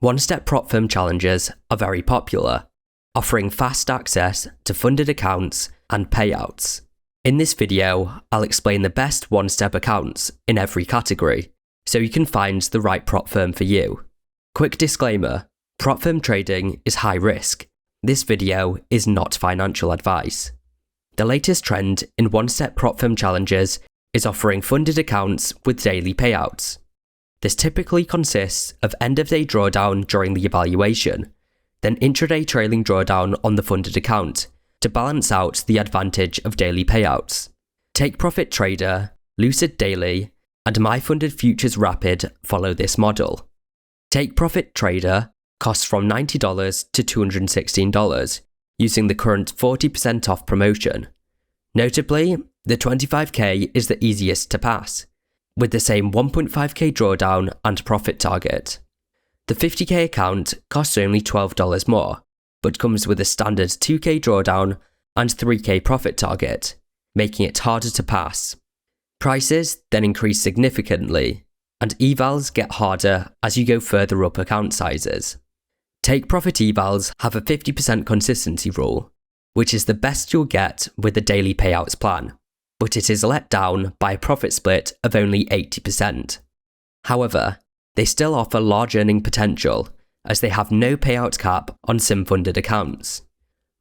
One-step prop firm challenges are very popular, offering fast access to funded accounts and payouts. In this video, I'll explain the best one-step accounts in every category, so you can find the right prop firm for you. Quick disclaimer, prop firm trading is high risk. This video is not financial advice. The latest trend in one-step prop firm challenges is offering funded accounts with daily payouts. This typically consists of end-of-day drawdown during the evaluation, then intraday trailing drawdown on the funded account to balance out the advantage of daily payouts. Take Profit Trader, LucidDaily, and MyFundedFutures Rapid follow this model. Take Profit Trader costs from $90 to $216 using the current 40% off promotion. Notably, the 25k is the easiest to pass, with the same 1.5k drawdown and profit target. The 50k account costs only $12 more, but comes with a standard 2k drawdown and 3k profit target, making it harder to pass. Prices then increase significantly, and evals get harder as you go further up account sizes. Take Profit evals have a 50% consistency rule, which is the best you'll get with the daily payouts plan, but it is let down by a profit split of only 80%. However, they still offer large earning potential as they have no payout cap on sim-funded accounts.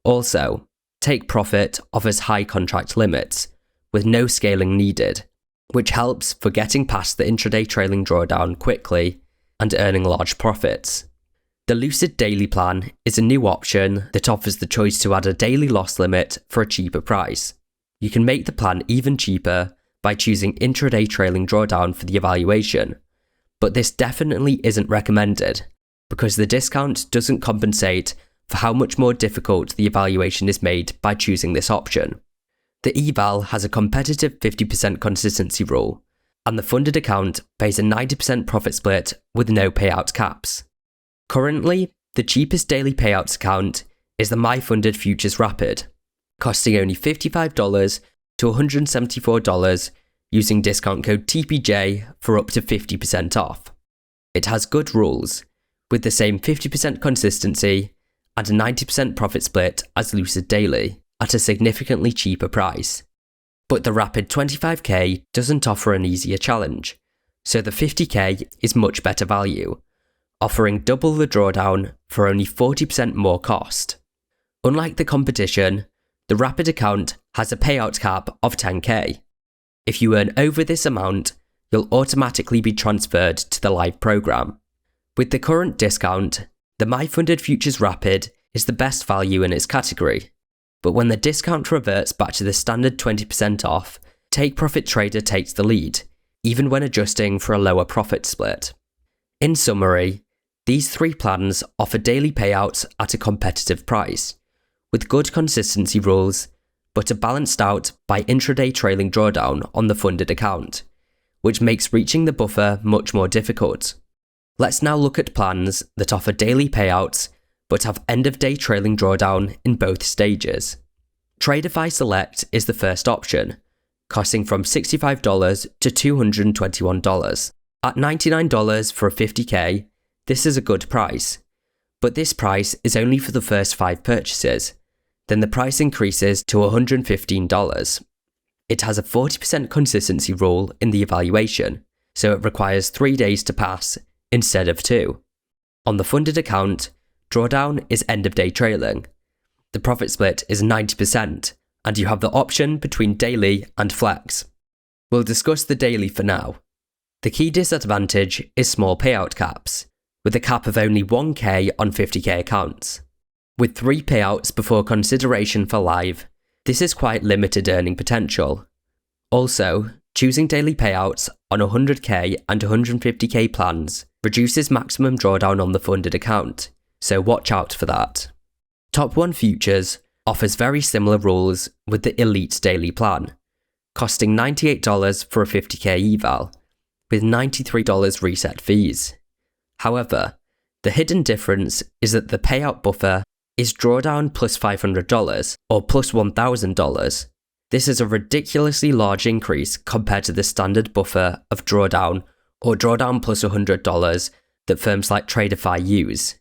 Also, Take Profit offers high contract limits, with no scaling needed, which helps for getting past the intraday trailing drawdown quickly and earning large profits. The LucidDaily plan is a new option that offers the choice to add a daily loss limit for a cheaper price. You can make the plan even cheaper by choosing intraday trailing drawdown for the evaluation, but this definitely isn't recommended because the discount doesn't compensate for how much more difficult the evaluation is made by choosing this option. The eval has a competitive 50% consistency rule, and the funded account pays a 90% profit split with no payout caps. Currently, the cheapest daily payouts account is the MyFundedFutures Rapid, costing only $55 to $174 using discount code TPJ for up to 50% off. It has good rules, with the same 50% consistency and a 90% profit split as LucidDaily at a significantly cheaper price. But the Rapid 25k doesn't offer an easier challenge, so the 50k is much better value, offering double the drawdown for only 40% more cost. Unlike the competition, the Rapid account has a payout cap of 10k. If you earn over this amount, you'll automatically be transferred to the live program. With the current discount, the MyFundedFutures Rapid is the best value in its category, but when the discount reverts back to the standard 20% off, Take Profit Trader takes the lead, even when adjusting for a lower profit split. In summary, these three plans offer daily payouts at a competitive price, with good consistency rules, but are balanced out by intraday trailing drawdown on the funded account, which makes reaching the buffer much more difficult. Let's now look at plans that offer daily payouts, but have end-of-day trailing drawdown in both stages. Tradeify Select is the first option, costing from $65 to $221. At $99 for a 50k, this is a good price, but this price is only for the first 5 purchases. Then the price increases to $115. It has a 40% consistency rule in the evaluation, so it requires 3 days to pass instead of 2. On the funded account, drawdown is end-of-day trailing. The profit split is 90%, and you have the option between daily and flex. We'll discuss the daily for now. The key disadvantage is small payout caps, with a cap of only 1k on 50k accounts. With 3 payouts before consideration for live, this is quite limited earning potential. Also, choosing daily payouts on 100k and 150k plans reduces maximum drawdown on the funded account, so watch out for that. Top 1 Futures offers very similar rules with the Elite Daily plan, costing $98 for a 50k eval, with $93 reset fees. However, the hidden difference is that the payout buffer is drawdown plus $500 or plus $1,000. This is a ridiculously large increase compared to the standard buffer of drawdown or drawdown plus $100 that firms like Tradeify use.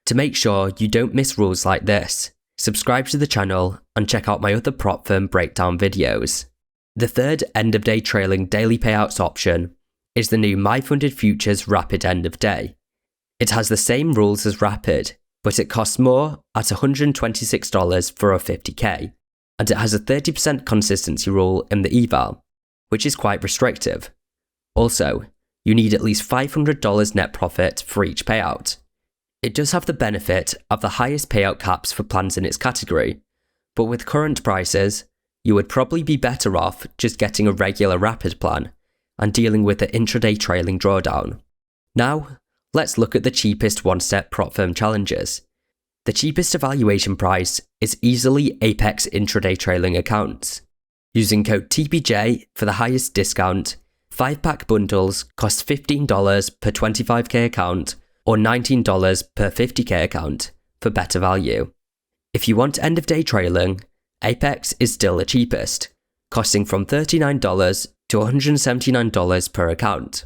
To make sure you don't miss rules like this, subscribe to the channel and check out my other prop firm breakdown videos. The third end-of-day trailing daily payouts option is the new MyFunded Futures Rapid End of Day. It has the same rules as Rapid, but it costs more at $126 for a 50k, and it has a 30% consistency rule in the eval, which is quite restrictive. Also, you need at least $500 net profit for each payout. It does have the benefit of the highest payout caps for plans in its category, but with current prices, you would probably be better off just getting a regular Rapid plan and dealing with the intraday trailing drawdown. Now, let's look at the cheapest one-step prop firm challenges. The cheapest evaluation price is easily Apex intraday trailing accounts. Using code TPJ for the highest discount, 5-pack bundles cost $15 per 25k account or $19 per 50k account for better value. If you want end-of-day trailing, Apex is still the cheapest, costing from $39 to $179 per account.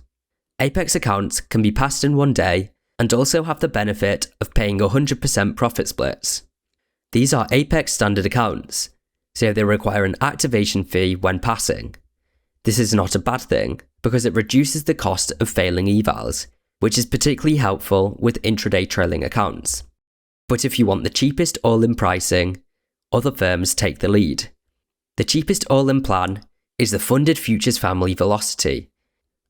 Apex accounts can be passed in one day and also have the benefit of paying 100% profit splits. These are Apex standard accounts, so they require an activation fee when passing. This is not a bad thing because it reduces the cost of failing evals, which is particularly helpful with intraday trailing accounts. But if you want the cheapest all-in pricing, other firms take the lead. The cheapest all-in plan is the Funded Futures Family Velocity.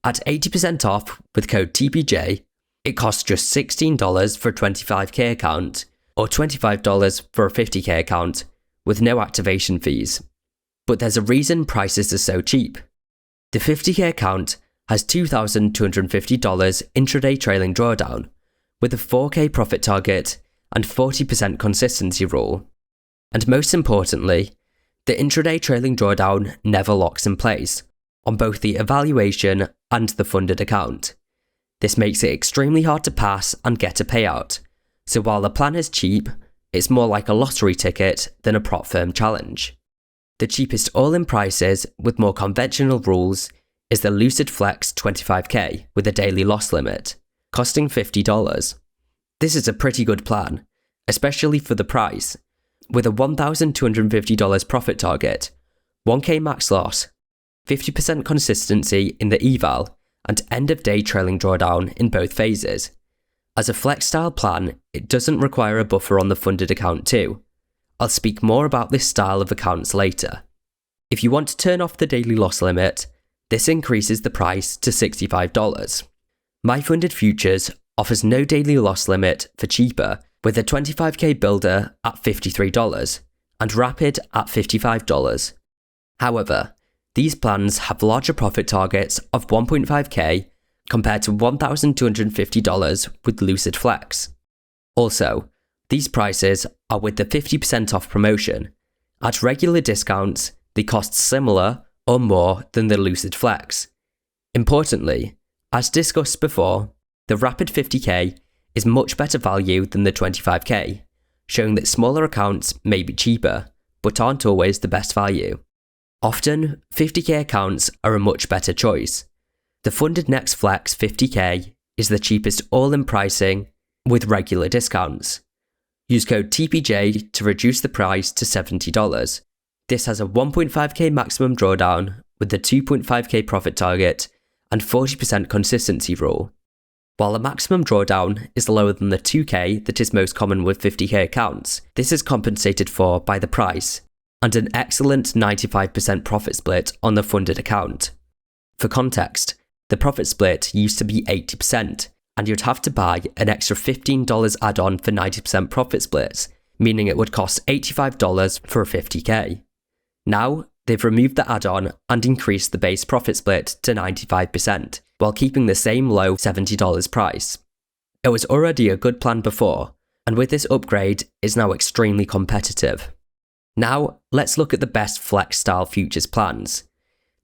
At 80% off with code TPJ, it costs just $16 for a 25k account or $25 for a 50k account with no activation fees. But there's a reason prices are so cheap. The 50k account has $2,250 intraday trailing drawdown with a 4k profit target and 40% consistency rule. And most importantly, the intraday trailing drawdown never locks in place on both the evaluation and the funded account. This makes it extremely hard to pass and get a payout, so while the plan is cheap, it's more like a lottery ticket than a prop firm challenge. The cheapest all-in prices with more conventional rules is the LucidFlex 25k with a daily loss limit, costing $50. This is a pretty good plan, especially for the price, with a $1,250 profit target, 1k max loss, 50% consistency in the eval, and end-of-day trailing drawdown in both phases. As a flex-style plan, it doesn't require a buffer on the funded account too. I'll speak more about this style of accounts later. If you want to turn off the daily loss limit, this increases the price to $65. MyFunded Futures offers no daily loss limit for cheaper, with a 25k builder at $53 and Rapid at $55. However, these plans have larger profit targets of 1.5k compared to $1,250 with LucidFlex. Also, these prices are with the 50% off promotion. At regular discounts, they cost similar or more than the LucidFlex. Importantly, as discussed before, the Rapid 50k is much better value than the 25k, showing that smaller accounts may be cheaper, but aren't always the best value. Often, 50k accounts are a much better choice. The FundedNext Flex 50k is the cheapest all-in pricing with regular discounts. Use code TPJ to reduce the price to $70. This has a 1.5k maximum drawdown with the 2.5k profit target and 40% consistency rule. While the maximum drawdown is lower than the 2k that is most common with 50k accounts, this is compensated for by the price and an excellent 95% profit split on the funded account. For context, the profit split used to be 80%, and you'd have to buy an extra $15 add-on for 90% profit splits, meaning it would cost $85 for a 50k. Now, they've removed the add-on and increased the base profit split to 95%, while keeping the same low $70 price. It was already a good plan before, and with this upgrade, it's now extremely competitive. Now, let's look at the best flex-style futures plans.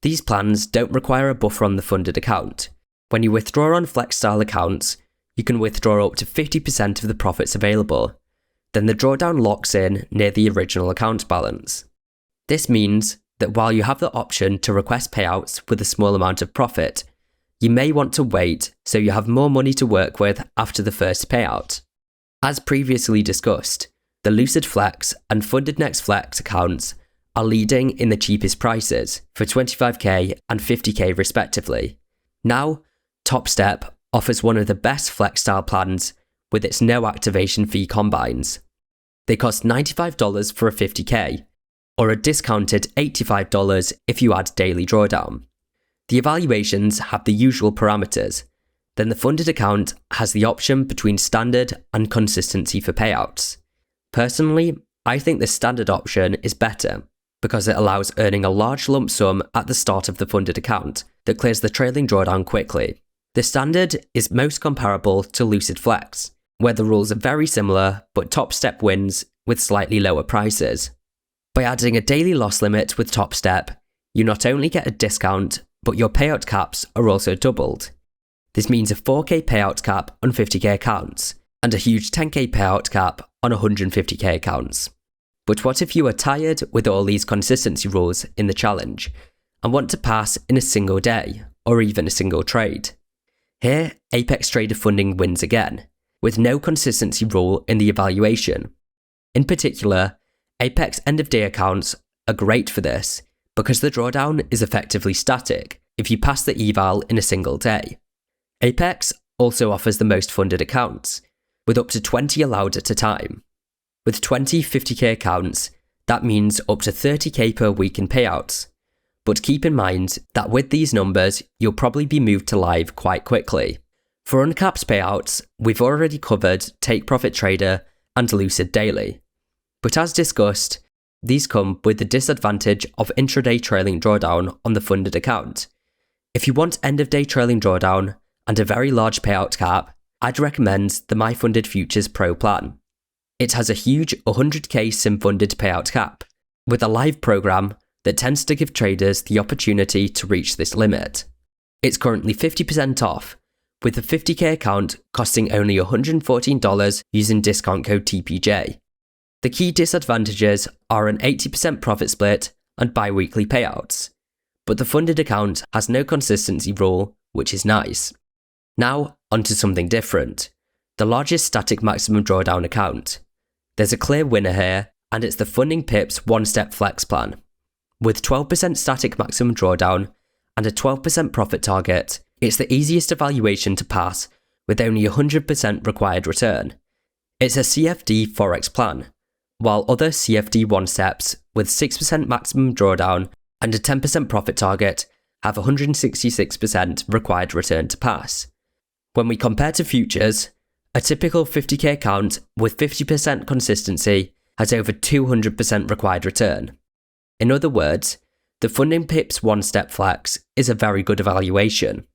These plans don't require a buffer on the funded account. When you withdraw on flex-style accounts, you can withdraw up to 50% of the profits available. Then the drawdown locks in near the original account balance. This means that while you have the option to request payouts with a small amount of profit, you may want to wait so you have more money to work with after the first payout. As previously discussed, the LucidFlex and FundedNext Flex accounts are leading in the cheapest prices for 25k and 50k respectively. Now, Topstep offers one of the best flex style plans with its no activation fee combines. They cost $95 for a 50k, or a discounted $85 if you add daily drawdown. The evaluations have the usual parameters. Then the funded account has the option between standard and consistency for payouts. Personally, I think the standard option is better because it allows earning a large lump sum at the start of the funded account that clears the trailing drawdown quickly. The standard is most comparable to LucidFlex, where the rules are very similar but Topstep wins with slightly lower prices. By adding a daily loss limit with Topstep, you not only get a discount, but your payout caps are also doubled. This means a 4k payout cap on 50k accounts, and a huge 10k payout cap on 150k accounts. But what if you are tired with all these consistency rules in the challenge, and want to pass in a single day, or even a single trade? Here, Apex Trader Funding wins again, with no consistency rule in the evaluation. In particular, Apex end-of-day accounts are great for this, because the drawdown is effectively static if you pass the eval in a single day. Apex also offers the most funded accounts, with up to 20 allowed at a time. With 20 50k accounts, that means up to 30k per week in payouts. But keep in mind that with these numbers, you'll probably be moved to live quite quickly. For uncapped payouts, we've already covered Take Profit Trader and LucidDaily. But as discussed, these come with the disadvantage of intraday trailing drawdown on the funded account. If you want end-of-day trailing drawdown and a very large payout cap, I'd recommend the MyFunded Futures Pro plan. It has a huge 100k sim-funded payout cap, with a live program that tends to give traders the opportunity to reach this limit. It's currently 50% off, with the 50k account costing only $114 using discount code TPJ. The key disadvantages are an 80% profit split and bi-weekly payouts, but the funded account has no consistency rule, which is nice. Now, onto something different. The largest static maximum drawdown account. There's a clear winner here, and it's the Funding Pips one-step flex plan. With 12% static maximum drawdown and a 12% profit target, it's the easiest evaluation to pass with only 100% required return. It's a CFD Forex plan, while other CFD one-steps with 6% maximum drawdown and a 10% profit target have 166% required return to pass. When we compare to futures, a typical 50k account with 50% consistency has over 200% required return. In other words, the Funding Pips one-step flex is a very good evaluation.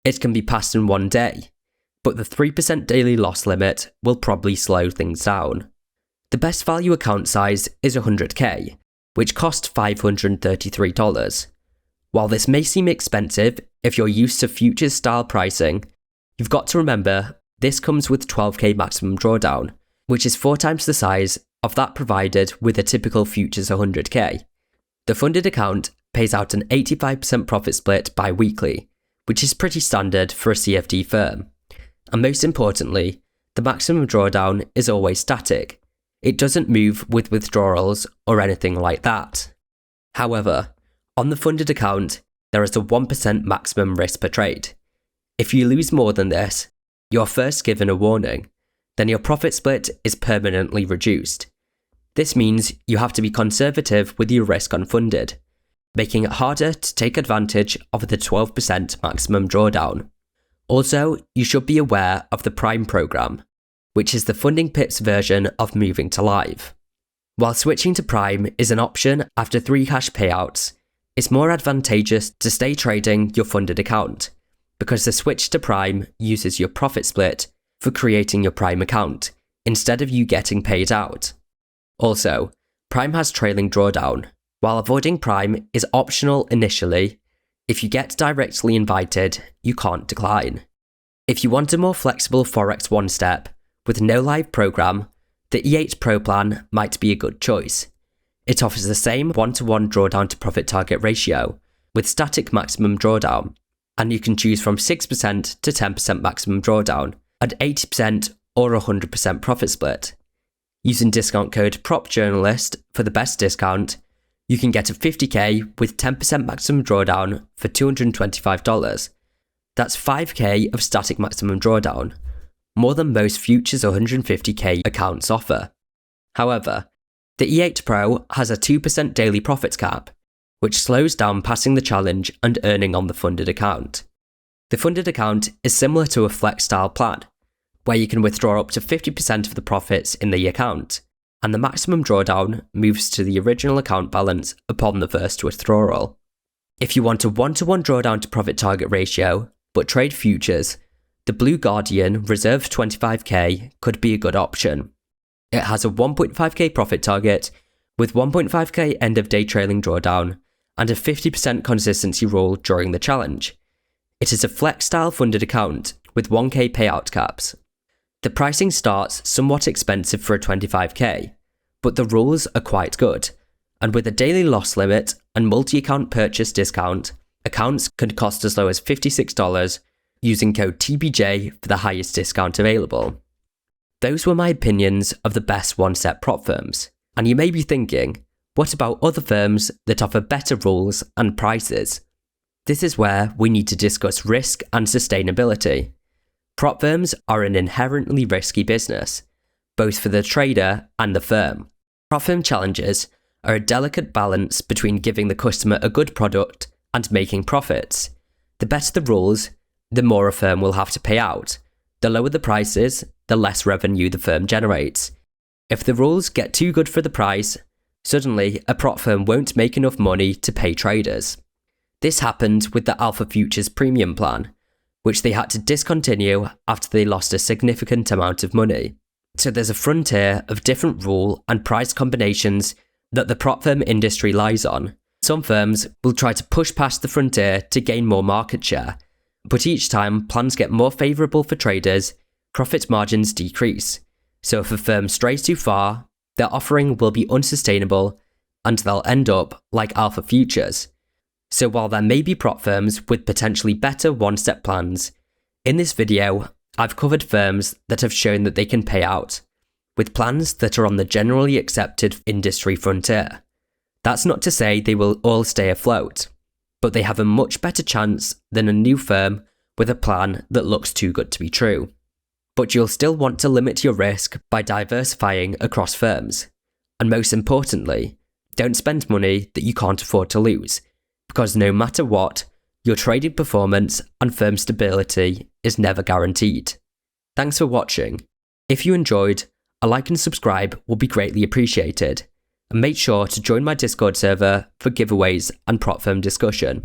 It can be passed in one day, but the 3% daily loss limit will probably slow things down. The best value account size is 100k, which costs $533. While this may seem expensive if you're used to futures style pricing, you've got to remember this comes with 12k maximum drawdown, which is 4 times the size of that provided with a typical futures 100k. The funded account pays out an 85% profit split bi-weekly, which is pretty standard for a CFD firm. And most importantly, the maximum drawdown is always static. It doesn't move with withdrawals or anything like that. However, on the funded account, there is a 1% maximum risk per trade. If you lose more than this, you're first given a warning, then your profit split is permanently reduced. This means you have to be conservative with your risk on funded, making it harder to take advantage of the 12% maximum drawdown. Also, you should be aware of the Prime program, which is the Funding Pips version of moving to live. While switching to Prime is an option after 3 cash payouts, it's more advantageous to stay trading your funded account, because the switch to Prime uses your profit split for creating your Prime account, instead of you getting paid out. Also, Prime has trailing drawdown. While avoiding Prime is optional initially, if you get directly invited, you can't decline. If you want a more flexible Forex one-step with no live program, the E8 Pro plan might be a good choice. It offers the same 1-to-1 drawdown to profit target ratio, with static maximum drawdown. and you can choose from 6% to 10% maximum drawdown, and 80% or 100% profit split. Using discount code PROPJOURNALIST for the best discount, you can get a 50k with 10% maximum drawdown for $225. That's 5k of static maximum drawdown, more than most futures 150k accounts offer. However, the E8 Pro has a 2% daily profits cap, which slows down passing the challenge and earning on the funded account. The funded account is similar to a flex style plan, where you can withdraw up to 50% of the profits in the account, and the maximum drawdown moves to the original account balance upon the first withdrawal. If you want a 1-to-1 drawdown to profit target ratio, but trade futures, the Blue Guardian Reserve 25k could be a good option. It has a 1.5k profit target, with 1.5k end of day trailing drawdown, and a 50% consistency rule during the challenge. It is a flex style funded account with 1k payout caps. The pricing starts somewhat expensive for a 25k, but the rules are quite good, and with a daily loss limit and multi-account purchase discount, accounts can cost as low as $56 using code TBJ for the highest discount available. Those were my opinions of the best one-step prop firms, and you may be thinking, what about other firms that offer better rules and prices? This is where we need to discuss risk and sustainability. Prop firms are an inherently risky business, both for the trader and the firm. Prop firm challenges are a delicate balance between giving the customer a good product and making profits. The better the rules, the more a firm will have to pay out. The lower the prices, the less revenue the firm generates. If the rules get too good for the price, suddenly a prop firm won't make enough money to pay traders. This happened with the Alpha Futures Premium plan, which they had to discontinue after they lost a significant amount of money. So there's a frontier of different rule and price combinations that the prop firm industry lies on. Some firms will try to push past the frontier to gain more market share, but each time plans get more favourable for traders, profit margins decrease. So if a firm strays too far, their offering will be unsustainable and they'll end up like Alpha Futures. So while there may be prop firms with potentially better one-step plans, in this video, I've covered firms that have shown that they can pay out, with plans that are on the generally accepted industry frontier. That's not to say they will all stay afloat, but they have a much better chance than a new firm with a plan that looks too good to be true. But you'll still want to limit your risk by diversifying across firms. And most importantly, don't spend money that you can't afford to lose, because no matter what, your trading performance and firm stability is never guaranteed. Thanks for watching. If you enjoyed, a like and subscribe will be greatly appreciated. And make sure to join my Discord server for giveaways and prop firm discussion.